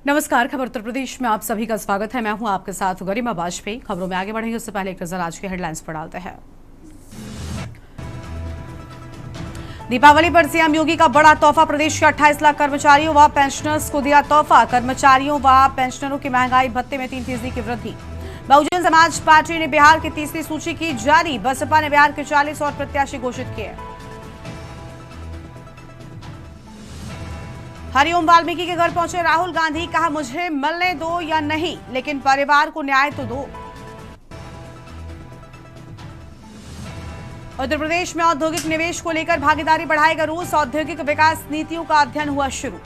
नमस्कार। खबर उत्तर प्रदेश में आप सभी का स्वागत है। मैं हूं आपके साथ गरिमा वाजपेयी। खबरों में आगे बढ़ेंगे उससे पहले एक नजर आज की हेडलाइंस पर डालते हैं। दीपावली पर सीएम योगी का बड़ा तोहफा, प्रदेश के 28 लाख कर्मचारियों व पेंशनर्स को दिया तोहफा। कर्मचारियों व पेंशनरों की महंगाई भत्ते में 3% की वृद्धि। बहुजन समाज पार्टी ने बिहार की तीसरी सूची की जारी। बसपा ने बिहार के 40 और प्रत्याशी घोषित किए। हरिओम वाल्मीकि के घर पहुंचे राहुल गांधी, कहा मुझे मिलने दो या नहीं, लेकिन परिवार को न्याय तो दो। उत्तर प्रदेश में औद्योगिक निवेश को लेकर भागीदारी बढ़ाएगा रूस। औद्योगिक विकास नीतियों का अध्ययन हुआ शुरू।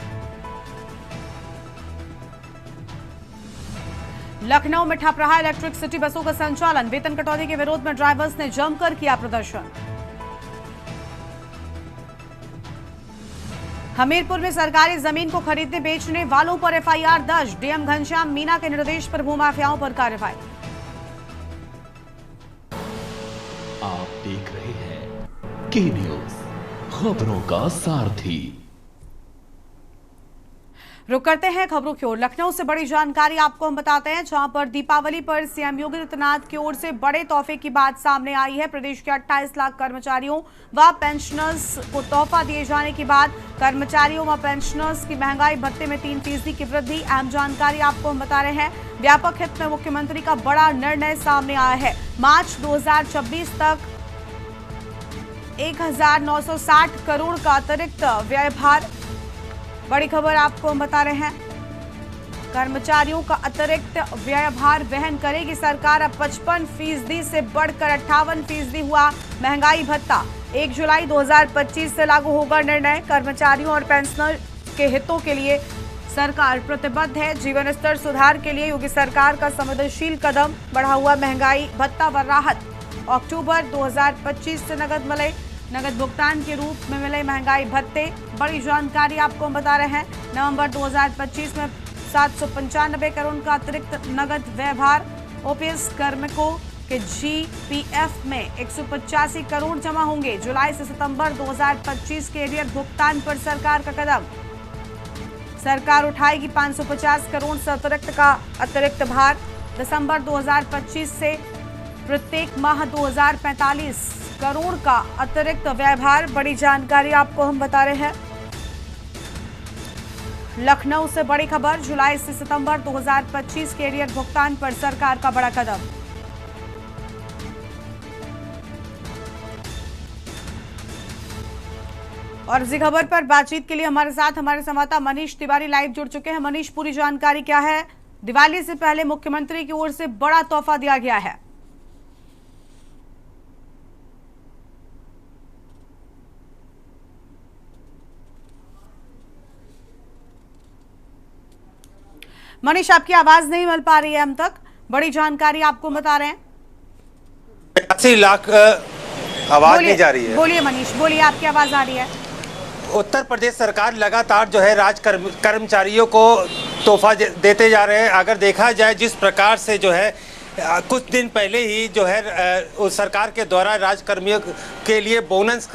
लखनऊ में ठप रहा इलेक्ट्रिक सिटी बसों का संचालन। वेतन कटौती के विरोध में ड्राइवर्स ने जमकर किया प्रदर्शन। हमीरपुर में सरकारी जमीन को खरीदने बेचने वालों पर एफआईआर दर्ज। डीएम घनश्याम मीना के निर्देश पर भूमाफियाओं पर कार्रवाई। आप देख रहे हैं के न्यूज, खबरों का सारथी। रुक करते हैं खबरों की ओर। लखनऊ से बड़ी जानकारी आपको हम बताते हैं, जहां पर दीपावली पर सीएम योगी आदित्यनाथ की ओर से बड़े तोहफे की बात सामने आई है। प्रदेश के 28 लाख कर्मचारियों व पेंशनर्स को तोहफा दिए जाने के बाद कर्मचारियों व पेंशनर्स की महंगाई भत्ते में 3% की वृद्धि। अहम जानकारी आपको हम बता रहे हैं। व्यापक हित में मुख्यमंत्री का बड़ा निर्णय सामने आया है। मार्च 2026 तक 1960 करोड़ का अतिरिक्त व्यय भार। बड़ी खबर आपको हम बता रहे हैं, कर्मचारियों का अतिरिक्त व्यय भार वहन करेगी सरकार। अब 55% से बढ़कर 58% हुआ महंगाई भत्ता। 1 जुलाई 2025 से लागू होगा निर्णय। कर्मचारियों और पेंशनर के हितों के लिए सरकार प्रतिबद्ध है। जीवन स्तर सुधार के लिए योगी सरकार का संवेदनशील कदम। बढ़ा हुआ महंगाई भत्ता व राहत। अक्टूबर 2025 से नगद भुगतान के रूप में मिले महंगाई भत्ते। बड़ी जानकारी आपको हम बता रहे हैं। नवंबर 2025 में 795 करोड़ का अतिरिक्त नगद व्यय भार। ओपीएस कार्मिकों के जीपीएफ में 185 करोड़ जमा होंगे। जुलाई से सितंबर 2025 के एरियर भुगतान पर सरकार का कदम। सरकार उठाएगी 550 करोड़ से अतिरिक्त भार। दिसंबर 2025 से प्रत्येक माह 2045 करोड़ का अतिरिक्त व्यय भार। बड़ी जानकारी आपको हम बता रहे हैं। लखनऊ से बड़ी खबर, जुलाई से सितंबर 2025 के एरियर भुगतान पर सरकार का बड़ा कदम। और इसी खबर पर बातचीत के लिए हमारे साथ हमारे संवाददाता मनीष तिवारी लाइव जुड़ चुके हैं। मनीष, पूरी जानकारी क्या है? दिवाली से पहले मुख्यमंत्री की ओर से बड़ा तोहफा दिया गया है। मनीष, आपकी आवाज नहीं मिल पा रही है हम तक। बड़ी जानकारी आपको बता रहे हैं। 80 लाख आवाज नहीं जा रही है। बोलिए मनीष, बोलिए, आपकी आवाज आ रही है। उत्तर प्रदेश सरकार लगातार जो है कर्मचारियों को तोहफा देते जा रहे हैं। अगर देखा जाए जिस प्रकार से जो है कुछ दिन पहले ही जो है उस सरकार के द्वारा राजकर्मियों के लिए बोनस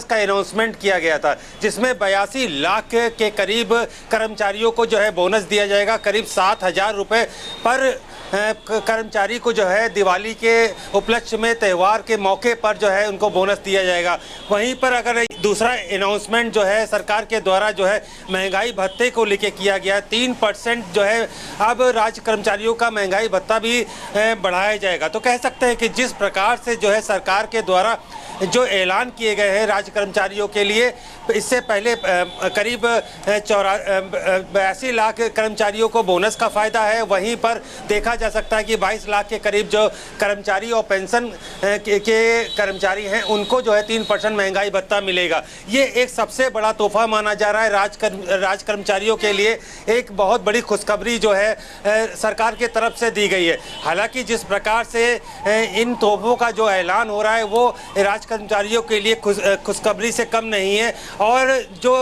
का अनाउंसमेंट किया गया था, जिसमें 82 लाख के करीब कर्मचारियों को जो है बोनस दिया जाएगा। करीब 7,000 रुपये पर कर्मचारी को जो है दिवाली के उपलक्ष्य में, त्यौहार के मौके पर जो है उनको बोनस दिया जाएगा। वहीं पर अगर दूसरा अनाउंसमेंट जो है सरकार के द्वारा जो है महंगाई भत्ते को लेके किया गया, 3% जो है अब राज्य कर्मचारियों का महंगाई भत्ता भी बढ़ाया जाएगा। तो कह सकते हैं कि जिस प्रकार से जो है सरकार के द्वारा जो ऐलान किए गए हैं राज्य कर्मचारियों के लिए, इससे पहले करीब 82 लाख कर्मचारियों को बोनस का फ़ायदा है। वहीं पर देखा जा सकता है कि 22 लाख के करीब जो कर्मचारी और पेंशन के कर्मचारी हैं उनको जो है 3% महंगाई भत्ता मिलेगा। ये एक सबसे बड़ा तोहफा माना जा रहा है राज कर्मचारियों के लिए। एक बहुत बड़ी खुशखबरी जो है सरकार के तरफ से दी गई है। हालांकि जिस प्रकार से इन तोहफों का जो ऐलान हो रहा है वो राज कर्मचारियों के लिए खुशखबरी से कम नहीं है। और जो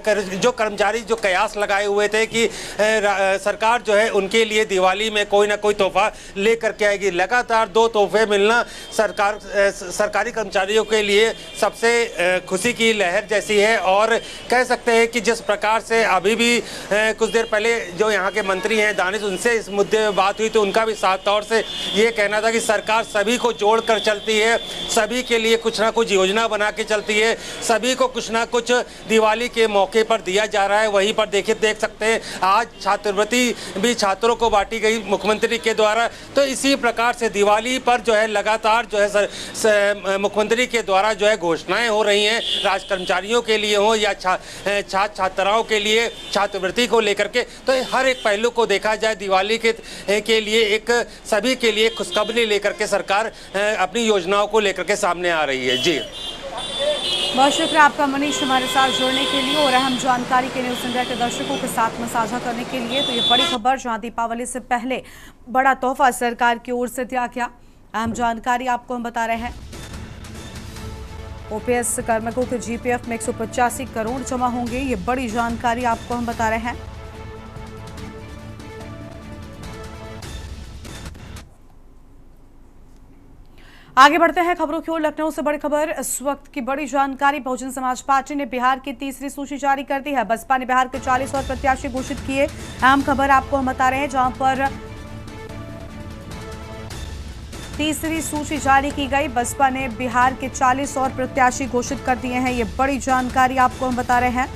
कर्मचारी जो कयास लगाए हुए थे कि सरकार जो है उनके लिए दिवाली में कोई ना कोई तोहफा लेकर के आएगी। लगातार 2 तोहफे मिलना सरकारी कर्मचारियों के लिए सबसे खुशी की लहर जैसी है। और कह सकते हैं कि जिस प्रकार से अभी भी कुछ देर पहले जो यहाँ के मंत्री हैं दानिश, उनसे इस मुद्दे में बात हुई तो उनका भी साफ तौर से ये कहना था कि सरकार सभी को जोड़कर चलती है, सभी के लिए कुछ ना कुछ योजना बना के चलती है, सभी को कुछ ना कुछ दिवाली के मौके पर दिया जा रहा है। वहीं पर देख सकते हैं आज छात्रवृत्ति भी छात्रों को बांटी गई मुख्यमंत्री के द्वारा। तो इसी प्रकार से दिवाली पर जो है लगातार जो है मुख्यमंत्री के द्वारा जो है घोषणाएं हो रही हैं, राज कर्मचारियों के लिए हो या छात्राओं के लिए छात्रवृत्ति को लेकर के। तो हर एक पहलू को देखा जाए दिवाली के लिए एक सभी के लिए खुशखबरी लेकर के सरकार अपनी योजनाओं को लेकर के सामने आ रही है। जी बहुत शुक्रिया आपका मनीष, हमारे साथ जुड़ने के लिए और अहम जानकारी के लिए न्यूज़ इंडिया के दर्शकों के साथ में साझा करने के लिए। तो ये बड़ी खबर जहां दीपावली से पहले बड़ा तोहफा सरकार की ओर से दिया गया, अहम जानकारी आपको हम बता रहे हैं। ओपीएस कार्मिकों के जीपीएफ में 185 करोड़ जमा होंगे, ये बड़ी जानकारी आपको हम बता रहे हैं। आगे बढ़ते हैं खबरों की ओर। लखनऊ से बड़ी खबर, इस वक्त की बड़ी जानकारी। बहुजन समाज पार्टी ने बिहार की तीसरी सूची जारी कर दी है। बसपा ने बिहार के 40 और प्रत्याशी घोषित किए, अहम खबर आपको हम बता रहे हैं। जहां पर तीसरी सूची जारी की गई, बसपा ने बिहार के 40 और प्रत्याशी घोषित कर दिए हैं, ये बड़ी जानकारी आपको हम बता रहे हैं।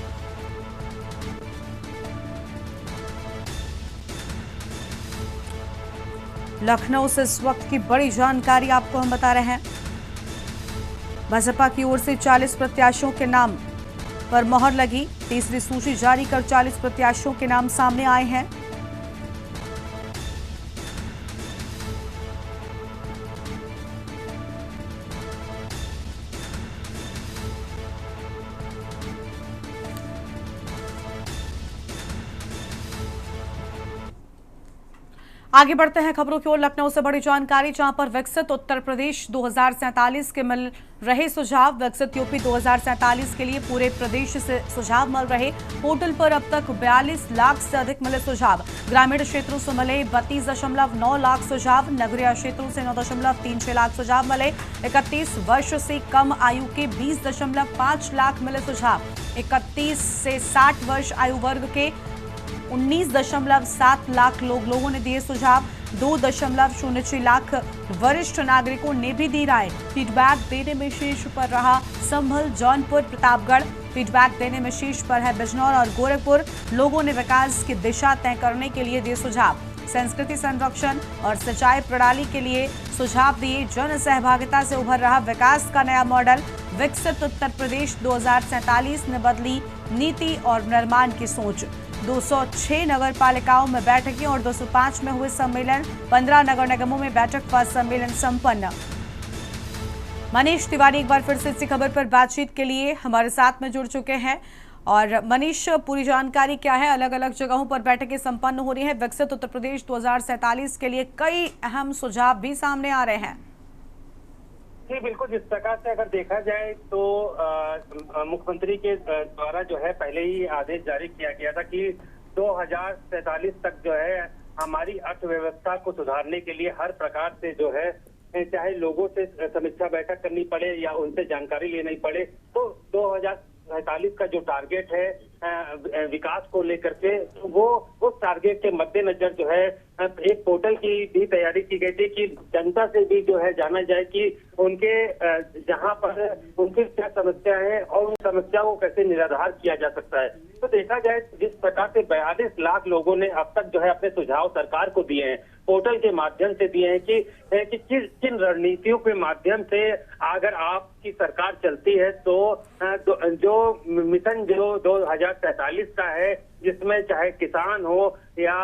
लखनऊ से इस वक्त की बड़ी जानकारी आपको हम बता रहे हैं। बसपा की ओर से 40 प्रत्याशियों के नाम पर मोहर लगी। तीसरी सूची जारी कर 40 प्रत्याशियों के नाम सामने आए हैं। आगे बढ़ते हैं खबरों की ओर। लखनऊ से बड़ी जानकारी, जहां पर विकसित उत्तर प्रदेश 2047 के मिल रहे सुझाव। विकसित यूपी 2047 के लिए पूरे प्रदेश से सुझाव मिल रहे। पोर्टल पर अब तक 42 लाख से अधिक मिले सुझाव। ग्रामीण क्षेत्रों से मिले 32.9 लाख सुझाव, नगरीय क्षेत्रों से 9.36 लाख सुझाव मिले। 31 वर्ष से कम आयु के 20.5 लाख मिले सुझाव। 31 से 60 वर्ष आयु वर्ग के 19.7 लाख लोगों ने दिए सुझाव। 2.06 लाख वरिष्ठ नागरिकों ने भी दी राय। फीडबैक देने में शीर्ष पर रहा संभल, जौनपुर, प्रतापगढ़। फीडबैक देने में शीर्ष पर है बिजनौर और गोरखपुर। लोगों ने विकास की दिशा तय करने के लिए दिए सुझाव। संस्कृति संरक्षण और सिंचाई प्रणाली के लिए सुझाव दिए। जन सहभागिता से उभर रहा विकास का नया मॉडल। विकसित उत्तर प्रदेश 2047 ने बदली नीति और निर्माण की सोच। 206 नगर पालिकाओं में बैठकें और 205 में हुए सम्मेलन। 15 नगर निगमों में बैठक व सम्मेलन संपन्न। मनीष तिवारी एक बार फिर से इसी खबर पर बातचीत के लिए हमारे साथ में जुड़ चुके हैं। और मनीष, पूरी जानकारी क्या है? अलग अलग जगहों पर बैठकें संपन्न हो रही हैं। विकसित उत्तर प्रदेश 2047 के लिए कई अहम सुझाव भी सामने आ रहे हैं। जी बिल्कुल, जिस प्रकार से अगर देखा जाए तो मुख्यमंत्री के द्वारा जो है पहले ही आदेश जारी किया गया था कि 2047 तक जो है हमारी अर्थव्यवस्था को सुधारने के लिए हर प्रकार से जो है, चाहे लोगों से समीक्षा बैठक करनी पड़े या उनसे जानकारी लेनी पड़े, तो 2047 का जो टारगेट है विकास को लेकर के, तो वो उस टारगेट के मद्देनजर जो है एक पोर्टल की भी तैयारी की गई थी कि जनता से भी जो है जाना जाए कि उनके जहां पर उनकी क्या समस्या है और उन समस्या को कैसे निराधार किया जा सकता है। तो देखा जाए जिस प्रकार से 42 लाख लोगों ने अब तक जो है अपने सुझाव सरकार को दिए हैं, पोर्टल के माध्यम से दिए हैं कि किन रणनीतियों के माध्यम से अगर आपकी सरकार चलती है तो जो मिशन जो 2047 का है, जिसमें चाहे किसान हो या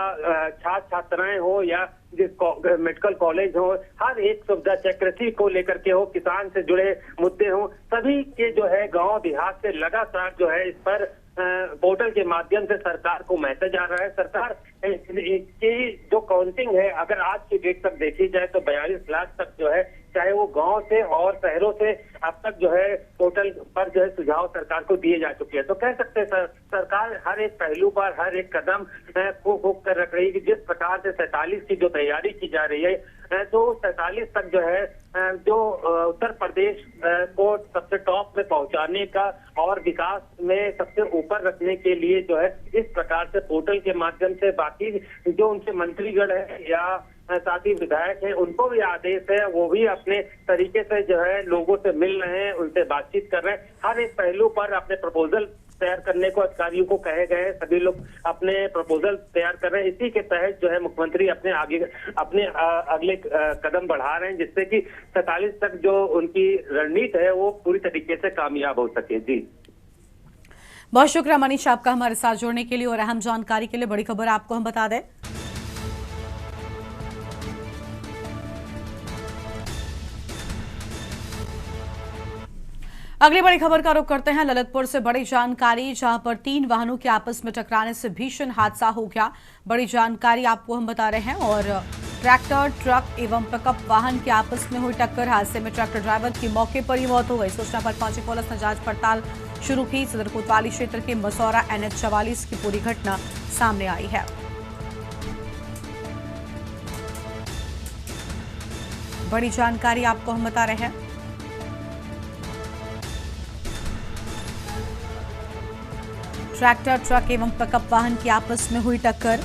छात्र छात्राएं हो या मेडिकल कॉलेज हो, हर एक सुविधा, चाहे कृषि को लेकर के हो, किसान से जुड़े मुद्दे हो, सभी के जो है गांव देहात से लगातार जो है इस पर पोर्टल के माध्यम से सरकार को मैसेज आ रहा है। सरकार की जो काउंटिंग है अगर आज की डेट तक देखी जाए तो 42 लाख तक जो है चाहे वो गांव से और शहरों से अब तक जो है पोर्टल पर जो है सुझाव सरकार को दिए जा चुके हैं। तो कह सकते हैं सरकार हर एक पहलू पर हर एक कदम फूंक कर रख रही है कि जिस प्रकार से 47 की जो तैयारी की जा रही है तो 47 तक जो है जो उत्तर प्रदेश को सबसे टॉप में पहुंचाने का और विकास में सबसे ऊपर रखने के लिए जो है इस प्रकार से पोर्टल के माध्यम से बाकी जो उनके मंत्रीगण है या साथ ही विधायक हैं उनको भी आदेश है, वो भी अपने तरीके से जो है लोगों से मिल रहे हैं, उनसे बातचीत कर रहे हैं। हर एक पहलू पर अपने प्रपोजल तैयार करने को अधिकारियों को कहे गए हैं, सभी लोग अपने प्रपोजल तैयार कर रहे हैं। इसी के तहत जो है मुख्यमंत्री अपने अगले कदम बढ़ा रहे हैं जिससे कि 47 तक जो उनकी रणनीति है वो पूरी तरीके से कामयाब हो सके। जी बहुत शुक्रिया मनीष आपका हमारे साथ जुड़ने के लिए और अहम जानकारी के लिए। बड़ी खबर आपको हम बता दें, अगली बड़ी खबर का रुख करते हैं ललितपुर से। बड़ी जानकारी, जहां पर 3 वाहनों के आपस में टकराने से भीषण हादसा हो गया। बड़ी जानकारी आपको हम बता रहे हैं। और ट्रैक्टर, ट्रक एवं पिकअप वाहन के आपस में हुई टक्कर। हादसे में ट्रैक्टर ड्राइवर की मौके पर ही मौत हो गई। सूचना पर पहुंची पुलिस ने जांच पड़ताल शुरू की। सदर कोतवाली क्षेत्र के मसौरा NH 44 की पूरी घटना सामने आई है। बड़ी जानकारी आपको हम बता रहे हैं। ट्रैक्टर, ट्रक एवं पिकअप वाहन की आपस में हुई टक्कर।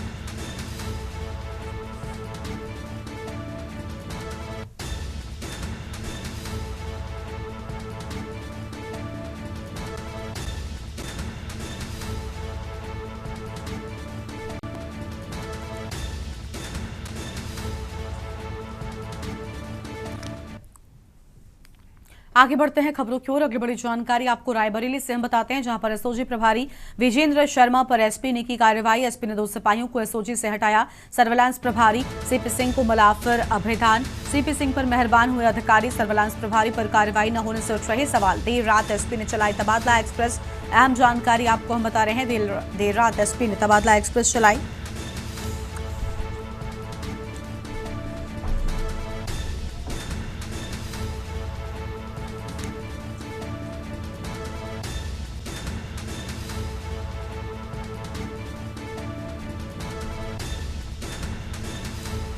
आगे बढ़ते हैं खबरों की ओर। अगली बड़ी जानकारी आपको रायबरेली से हम बताते हैं, जहां पर एसओजी प्रभारी विजेंद्र शर्मा पर एसपी ने की कार्रवाई। एसपी ने 2 सिपाहियों को एसओजी से हटाया। सर्विलांस प्रभारी सीपी सिंह को मुलाफर अभयदान। सीपी सिंह पर मेहरबान हुए अधिकारी। सर्विलांस प्रभारी पर कार्रवाई न होने से उठ रहे सवाल। देर रात एसपी ने चलाई तबादला एक्सप्रेस। अहम जानकारी आपको हम बता रहे हैं। देर रात एसपी ने तबादला एक्सप्रेस चलाई।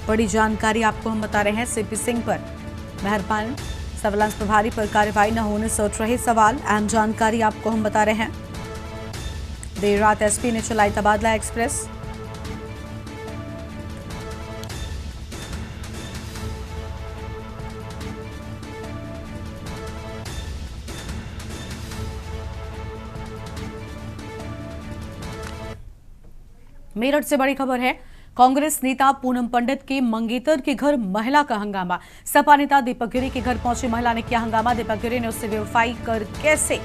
बड़ी जानकारी आपको हम बता रहे हैं। सीपी सिंह पर मेहरबान, सर्विलांस प्रभारी पर कार्रवाई न होने से उठ रहे सवाल। अहम जानकारी आपको हम बता रहे हैं। देर रात एसपी ने चलाई तबादला एक्सप्रेस। मेरठ से बड़ी खबर है। कांग्रेस नेता पूनम पंडित के मंगेतर के घर महिला का हंगामा। सपा नेता दीपक गिरी के घर पहुंची महिला ने किया हंगामा। दीपक गिरी ने उससे बेवफाई कर कैसे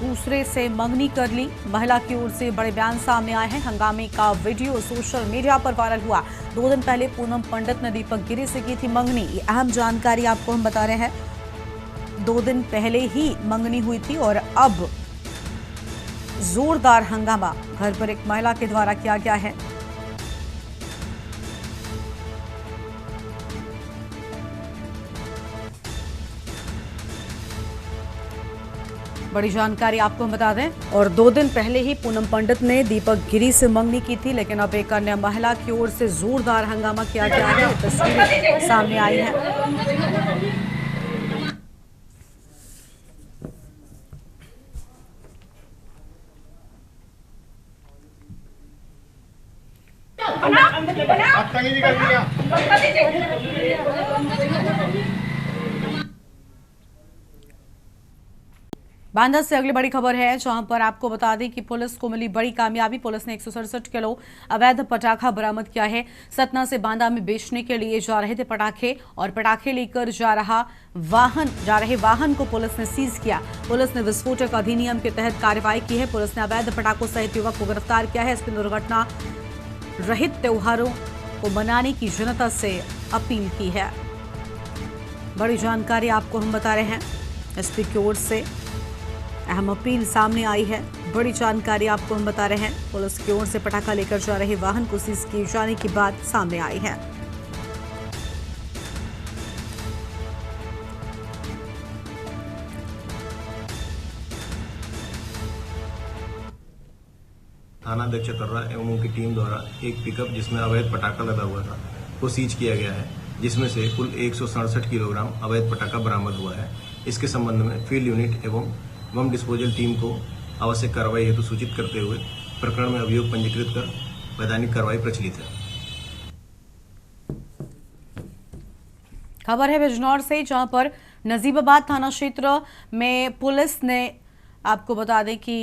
दूसरे से मंगनी कर ली। महिला की ओर से बड़े बयान सामने आए हैं। हंगामे का वीडियो सोशल मीडिया पर वायरल हुआ। 2 दिन पहले पूनम पंडित ने दीपक गिरी से की थी मंगनी। ये अहम जानकारी आपको हम बता रहे हैं। 2 दिन पहले ही मंगनी हुई थी और अब जोरदार हंगामा घर पर एक महिला के द्वारा किया गया है। बड़ी जानकारी आपको हम बता दें। और 2 दिन पहले ही पूनम पंडित ने दीपक गिरी से मंगनी की थी, लेकिन अब एक अन्य महिला की ओर से जोरदार हंगामा किया गया है। तस्वीरें सामने आई हैं। बांदा से अगली बड़ी खबर है, जहां पर आपको बता दें कि पुलिस को मिली बड़ी कामयाबी। पुलिस ने 167 किलो अवैध पटाखा बरामद किया है। सतना से बांदा में बेचने के लिए जा रहे थे पटाखे और पटाखे लेकर जा रहे वाहन को पुलिस ने सीज किया। पुलिस ने विस्फोटक अधिनियम के तहत कार्रवाई की है। पुलिस ने अवैध पटाखों सहित युवक को गिरफ्तार किया है। इसकी दुर्घटना रहित त्योहारों को मनाने की जनता से अपील की है। बड़ी जानकारी आपको हम बता रहे हैं। एसपी की ओर से अहम अपील सामने आई है। बड़ी जानकारी आपको हम बता रहे हैं। पुलिस की ओर से पटाखा लेकर जा रहे वाहन को सीज किए जाने की बात सामने आई है। थानाध्यक्ष तर्रा एवं उनकी टीम द्वारा एक पिकअप जिसमें अवैध पटाखा लगा हुआ था वो सीज किया गया है, जिसमें से कुल 167 किलोग्राम अवैध पटाखा बरामद हुआ है। इसके संबंध में फील्ड यूनिट एवं बम डिस्पोजल टीम को आवश्यक कार्रवाई हेतु सूचित करते हुए प्रकरण में अभियोग पंजीकृत कर वैधानिक कार्रवाई प्रचलित है। खबर है बिजनौर से, जहां पर नजीबाबाद थाना क्षेत्र में पुलिस ने, आपको बता दें कि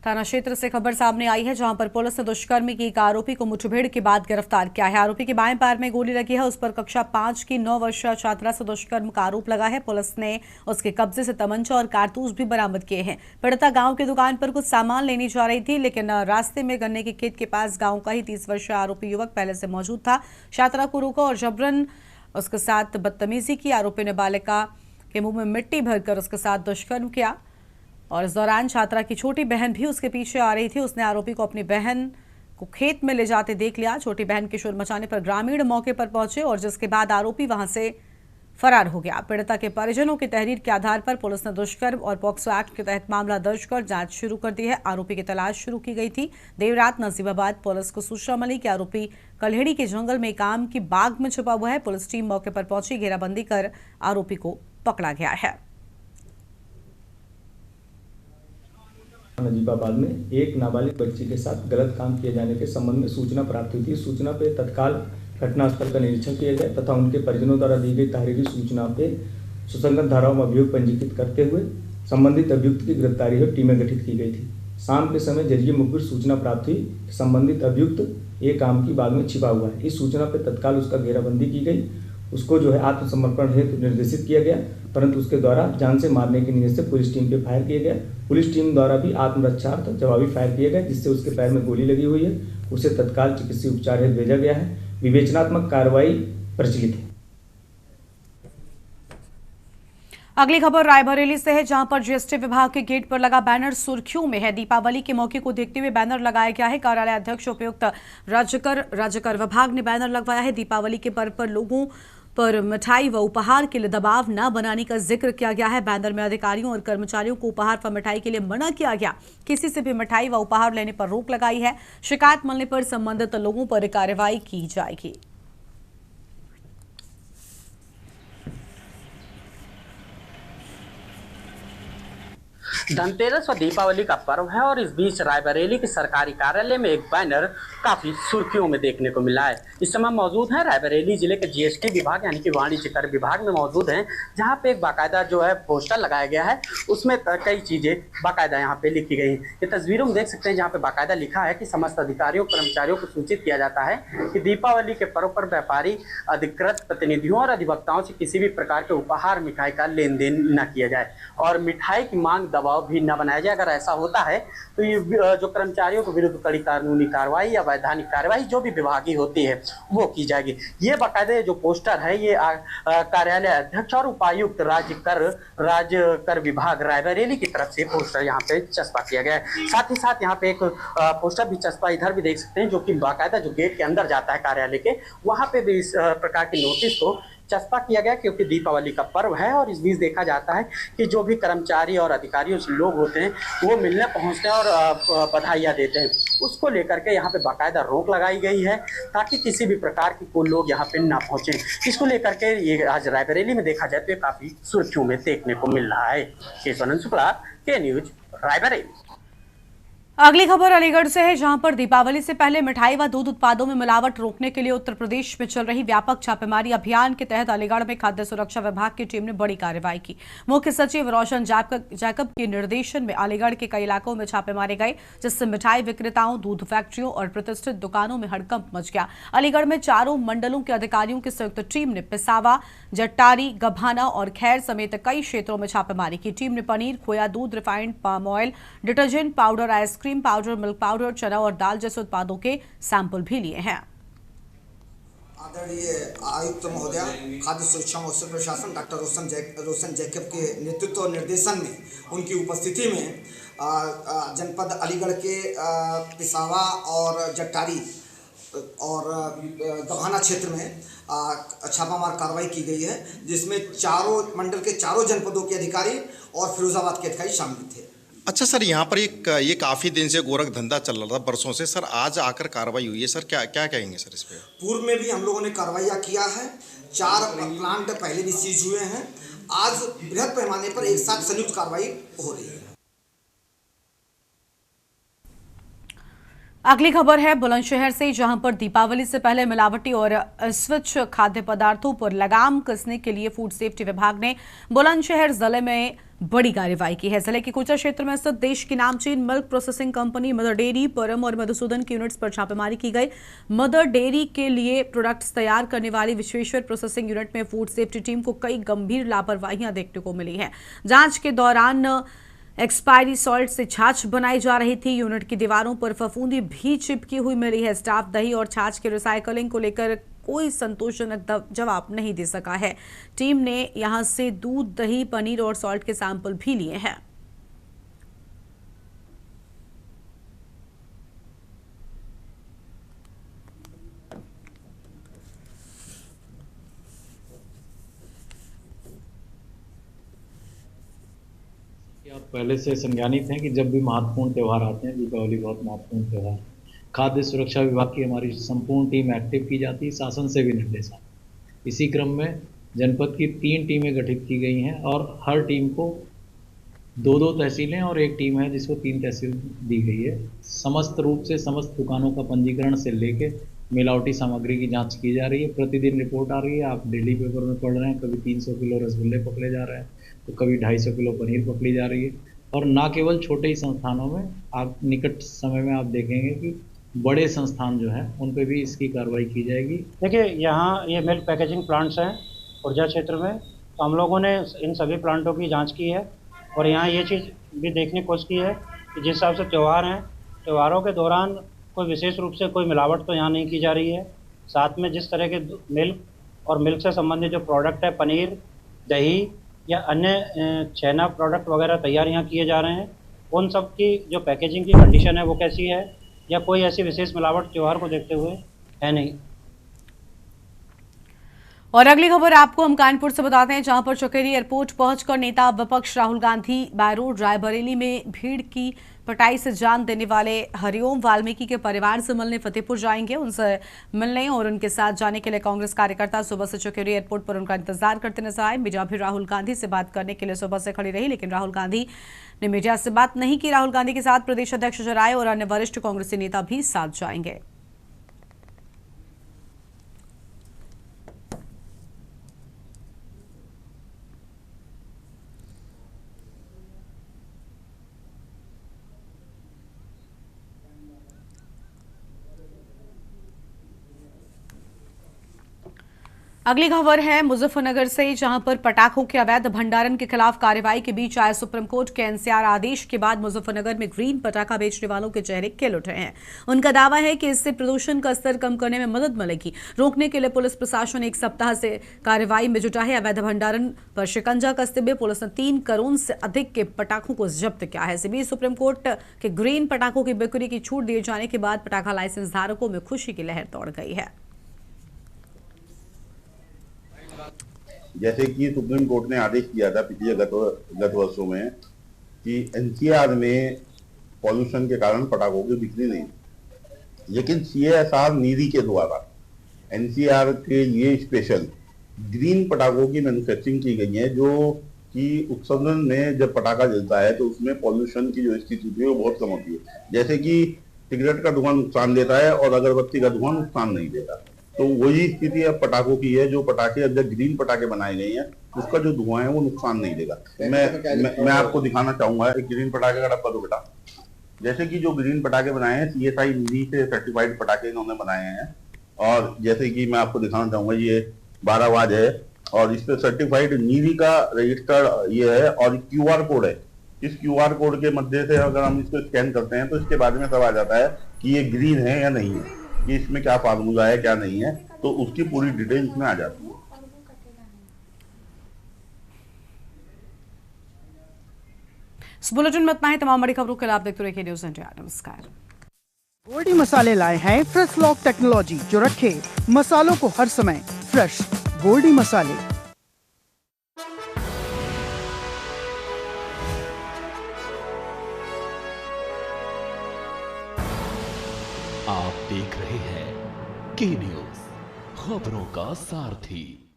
थाना क्षेत्र से खबर सामने आई है, जहां पर पुलिस ने दुष्कर्म की एक आरोपी को मुठभेड़ के बाद गिरफ्तार किया है। आरोपी के बाएं पैर में गोली लगी है। उस पर कक्षा 5 की 9 वर्षीय छात्रा से दुष्कर्म का आरोप लगा है। पुलिस ने उसके कब्जे से तमंचा और कारतूस भी बरामद किए हैं। पीड़िता गांव की दुकान पर कुछ सामान लेने जा रही थी, लेकिन रास्ते में गन्ने के खेत के पास गाँव का ही 30 वर्षीय आरोपी युवक पहले से मौजूद था। छात्रा को रोका और जबरन उसके साथ बदतमीजी की। आरोपी ने बालिका के मुंह में मिट्टी भरकर उसके साथ दुष्कर्म किया और इस दौरान छात्रा की छोटी बहन भी उसके पीछे आ रही थी। उसने आरोपी को अपनी बहन को खेत में ले जाते देख लिया। छोटी बहन के शोर मचाने पर ग्रामीण मौके पर पहुंचे और जिसके बाद आरोपी वहां से फरार हो गया। पीड़िता के परिजनों की तहरीर के आधार पर पुलिस ने दुष्कर्म और पॉक्सो एक्ट के तहत मामला दर्ज कर जांच शुरू कर दी है। आरोपी की तलाश शुरू की गई थी। देर रात नजीबाबाद पुलिस को सूचना मिली कि आरोपी कल्हेड़ी के जंगल में एक आम की बाग में छुपा हुआ है। पुलिस टीम मौके पर पहुंची, घेराबंदी कर आरोपी को पकड़ा गया है। नजीबाबाद में एक नाबालिग बच्ची के साथ गलत काम किए जाने के संबंध में सूचना प्राप्त हुई थी। सूचना पे तत्काल घटनास्थल का निरीक्षण किया गया तथा उनके परिजनों द्वारा दी गई तहरीरी सूचना पे सुसंगत धाराओं में अभियोग पंजीकृत करते हुए संबंधित अभियुक्त की गिरफ्तारी हेतु टीमें गठित की गई थी। शाम के समय जरिए मुखबिर सूचना प्राप्त हुई कि संबंधित अभियुक्त एक आम की बाग में छिपा हुआ है। इस सूचना पर तत्काल उसका घेराबंदी की गई। उसको जो है आत्मसमर्पण हेतु निर्देशित किया गया, परंतु उसके द्वारा जान से मारने की नीयत से पुलिस टीम पे फायर किया गया। पुलिस टीम द्वारा भी आत्मरक्षार्थ जवाबी फायर किया गया, जिससे उसके पैर में गोली लगी हुई है। उसे तत्काल चिकित्सीय उपचार हेतु भेजा गया है। विवेचनात्मक कार्रवाई प्रचलित है। अगली खबर रायबरेली से है, जहां पर जीएसटी विभाग के गेट पर लगा बैनर सुर्खियों में है। दीपावली के मौके को देखते हुए बैनर लगाया गया है। कार्यालय अध्यक्ष उपायुक्त राज्यकर विभाग ने बैनर लगवाया है। दीपावली के पर्व पर लोगों पर मिठाई व उपहार के लिए दबाव न बनाने का जिक्र किया गया है। बैनर में अधिकारियों और कर्मचारियों को उपहार व मिठाई के लिए मना किया गया। किसी से भी मिठाई व उपहार लेने पर रोक लगाई है। शिकायत मिलने पर संबंधित लोगों पर कार्रवाई की जाएगी। धनतेरस व दीपावली का पर्व है और इस बीच रायबरेली के सरकारी कार्यालय में एक बैनर काफी सुर्खियों में देखने को मिला है। इस समय मौजूद है रायबरेली जिले के जीएसटी विभाग यानी कि वाणिज्य कर विभाग में मौजूद हैं, जहां पे एक बाकायदा जो है पोस्टर लगाया गया है। उसमें कई चीजें बाकायदा यहाँ पे लिखी गई हैं। ये तस्वीरों में देख सकते हैं, जहाँ पे बाकायदा लिखा है कि समस्त अधिकारियों कर्मचारियों को सूचित किया जाता है कि दीपावली के पर्व पर व्यापारी, अधिकृत प्रतिनिधियों और अधिवक्ताओं से किसी भी प्रकार के उपहार मिठाई का लेन देन न किया जाए और मिठाई की मांग दबाव भी न बनाया जाए। अगर ऐसा होता है तो ये जो कर्मचारियों के विरुद्ध कड़ी कानूनी कार्रवाई या वैधानिक कार्रवाई जो भी विभागीय होती है वो की जाएगी। ये बाकायदे जो पोस्टर है ये कार्यालय अध्यक्ष और उपायुक्त राज्य कर विभाग रायबरेली की तरफ से पोस्टर यहाँ पे चस्पा किया गया है। साथ ही साथ यहाँ पे एक पोस्टर भी चस्पा इधर भी देख सकते हैं, जो कि बाकायदा जो गेट के अंदर जाता है कार्यालय के, वहाँ पे भी इस प्रकार की नोटिस को चस्पा किया गया, क्योंकि दीपावली का पर्व है। और इस बीच देखा जाता है कि जो भी कर्मचारी और अधिकारियों से लोग होते हैं वो मिलने पहुंचते हैं और बधाइयाँ देते हैं। उसको लेकर के यहाँ पे बाकायदा रोक लगाई गई है ताकि किसी भी प्रकार के कोई लोग यहाँ पे ना पहुंचे। इसको लेकर के ये आज रायबरेली में देखा जाए तो काफी सुर्खियों में देखने को मिल रहा है। केशवानंद शुक्ला, के न्यूज, रायबरेली। अगली खबर अलीगढ़ से है, जहां पर दीपावली से पहले मिठाई व दूध उत्पादों में मिलावट रोकने के लिए उत्तर प्रदेश में चल रही व्यापक छापेमारी अभियान के तहत अलीगढ़ में खाद्य सुरक्षा विभाग की टीम ने बड़ी कार्रवाई की। मुख्य सचिव रोशन जैकब के निर्देशन में अलीगढ़ के कई इलाकों में छापे मारे गए, जिससे मिठाई विक्रेताओं, दूध फैक्ट्रियों और प्रतिष्ठित दुकानों में हड़कंप मच गया। अलीगढ़ में चारों मंडलों के अधिकारियों की संयुक्त टीम ने पिसावा, जट्टारी, गभाना और खैर समेत कई क्षेत्रों में छापेमारी की। टीम ने पनीर, खोया, दूध, refined palm oil, detergent powder, ice cream powder, milk powder, चना और दाल जैसे उत्पादों के सैंपल भी लिए हैं। आदरणीय आयुक्त महोदया, खाद्य सुरक्षा व औषध प्रशासन डॉक्टर रोशन जैकब के नेतृत्व और निर्देशन में उनकी उपस्थिति में जनपद अलीगढ़ के पिसावा और जट्टारी और गभाना क्षेत्र में छापामार कार्रवाई की गई है, जिसमें चारों मंडल के चारों जनपदों के अधिकारी और फिरोजाबाद के अधिकारी शामिल थे। अच्छा सर, यहाँ पर ये काफ़ी दिन से गोरख धंधा चल रहा था, बरसों से। सर आज आकर कार्रवाई हुई है, सर क्या क्या कहेंगे सर इस पर? पूर्व में भी हम लोगों ने कार्रवाइयाँ किया है, 4 प्लांट पहले भी सीज हुए हैं। आज बृहद पैमाने पर एक साथ संयुक्त कार्रवाई हो रही है। अगली खबर है बुलंदशहर से, जहां पर दीपावली से पहले मिलावटी और अस्वच्छ खाद्य पदार्थों पर लगाम कसने के लिए फूड सेफ्टी विभाग ने बुलंदशहर जिले में बड़ी कार्रवाई की है। जिले के कुचा क्षेत्र में स्थित देश की नामचीन milk processing company mother dairy, परम और मधुसूदन की यूनिट्स पर छापेमारी की गई। मदर डेयरी के लिए प्रोडक्ट्स तैयार करने वाली विश्वेश्वर प्रोसेसिंग यूनिट में फूड सेफ्टी टीम को कई गंभीर लापरवाहियां देखने को मिली है। जांच के दौरान एक्सपायरी सॉल्ट से छाछ बनाई जा रही थी। यूनिट की दीवारों पर फफूंदी भी चिपकी हुई मिली है। स्टाफ दही और छाछ के रिसाइकलिंग को लेकर कोई संतोषजनक जवाब नहीं दे सका है। टीम ने यहां से दूध, दही, पनीर और सॉल्ट के सैंपल भी लिए हैं। आप पहले से संज्ञानित हैं कि जब भी महत्वपूर्ण त्यौहार आते हैं, दीपावली बहुत महत्वपूर्ण त्यौहार, खाद्य सुरक्षा विभाग की हमारी संपूर्ण टीम एक्टिव की जाती है, शासन से भी निर्देश आते। इसी क्रम में जनपद की 3 टीमें गठित की गई हैं और हर टीम को 2-2 तहसीलें और एक टीम है जिसको 3 तहसील दी गई है। समस्त रूप से समस्त दुकानों का पंजीकरण से लेके मिलावटी सामग्री की जांच की जा रही है। प्रतिदिन रिपोर्ट आ रही है, आप डेली पेपर में पढ़ रहे हैं। कभी 300 किलो रसगुल्ले पकड़े जा रहे हैं, तो कभी 250 किलो पनीर पकड़ी जा रही है। और ना केवल छोटे ही संस्थानों में, आप निकट समय में आप देखेंगे कि बड़े संस्थान जो हैं उन पे भी इसकी कार्रवाई की जाएगी। देखिए, यहाँ ये मिल्क पैकेजिंग प्लांट्स हैं ऊर्जा क्षेत्र में, तो हम लोगों ने इन सभी प्लांटों की जांच की है और यहाँ ये चीज़ भी देखने की कोशिश की है कि जिस हिसाब से त्यौहार हैं, त्योहारों के दौरान कोई विशेष रूप से कोई मिलावट तो यहाँ नहीं की जा रही है। साथ में जिस तरह के मिल्क और मिल्क से संबंधित जो प्रोडक्ट है, पनीर, दही या अन्य छेना प्रोडक्ट वगैरह तैयार यहाँ किए जा रहे हैं, उन सब की जो पैकेजिंग की कंडीशन है वो कैसी है, या कोई ऐसी विशेष मिलावट त्यौहार को देखते हुए है नहीं। और अगली खबर आपको हम कानपुर से बताते हैं, जहां पर चकेरी एयरपोर्ट पहुंचकर नेता विपक्ष राहुल गांधी बाय रोड रायबरेली में भीड़ की पिटाई से जान देने वाले हरिओम वाल्मीकि के परिवार से मिलने फतेहपुर जाएंगे। उनसे मिलने और उनके साथ जाने के लिए कांग्रेस कार्यकर्ता सुबह से चकेरी एयरपोर्ट पर उनका इंतजार करते नजर आए। मीडिया भी राहुल गांधी से बात करने के लिए सुबह से खड़ी रही, लेकिन राहुल गांधी ने मीडिया से बात नहीं की। राहुल गांधी के साथ प्रदेश अध्यक्ष अजय राय और अन्य वरिष्ठ कांग्रेसी नेता भी साथ जाएंगे। अगली खबर है मुजफ्फरनगर से, जहां पर पटाखों के अवैध भंडारण के खिलाफ कार्रवाई के बीच आए सुप्रीम कोर्ट के एनसीआर आदेश के बाद मुजफ्फरनगर में ग्रीन पटाखा बेचने वालों के चेहरे खिल उठे हैं। उनका दावा है कि इससे प्रदूषण का स्तर कम करने में मदद मिलेगी। रोकने के लिए पुलिस प्रशासन 1 सप्ताह से कार्रवाई में जुटा है। अवैध भंडारण पर शिकंजा कसते हुए पुलिस ने 3 करोड़ से अधिक के पटाखों को जब्त किया है। इसी बीच सुप्रीम कोर्ट के ग्रीन पटाखों की बिक्री की छूट दिए जाने के बाद पटाखा लाइसेंस धारकों में खुशी की लहर दौड़ गई है। जैसे कि सुप्रीम कोर्ट ने आदेश दिया था पिछले गत वर्षों में कि एनसीआर में पॉल्यूशन के कारण पटाखों की बिक्री नहीं, लेकिन सीएसआर नीरी के द्वारा एनसीआर के लिए स्पेशल ग्रीन पटाखों की मैन्युफैक्चरिंग की गई है, जो कि उत्सर्जन में जब पटाखा जलता है तो उसमें पॉल्यूशन की जो स्थिति होती है वो बहुत कम होती है। जैसे कि सिगरेट का धुआं नुकसान देता है और अगरबत्ती का धुआं नुकसान नहीं देता, तो वही स्थिति अब पटाखों की है। जो पटाखे अब जब ग्रीन पटाखे बनाए गए हैं उसका जो धुआं है वो नुकसान नहीं देगा। मैं आपको दिखाना चाहूंगा एक ग्रीन पटाखे का डब्बा। तो बेटा, जैसे कि जो ग्रीन पटाखे बनाए हैं सीएसआई नीरी से सर्टिफाइड पटाखे इन्होंने बनाए हैं, और जैसे कि मैं आपको दिखाना चाहूंगा ये 12 आवाज है और इस पे सर्टिफाइड नीरी का रजिस्टर्ड ये है और QR कोड है। इस QR कोड के मध्य से अगर हम इसको स्कैन करते हैं तो इसके बाद में सब आ जाता है कि ये ग्रीन है या नहीं है, कि इसमें क्या फार्मूला है क्या नहीं है, तो उसकी पूरी डिटेल इसमें आ जाती है। इस बुलेटिन में इतना ही। तमाम बड़ी खबरों के लिए आप देखते रहिए न्यूज़ इंडिया। नमस्कार। गोल्डी मसाले लाए हैं फ्रेश लॉक टेक्नोलॉजी, जो रखे मसालों को हर समय फ्रेश। गोल्डी मसाले। देख रहे हैं के न्यूज, खबरों का सारथी।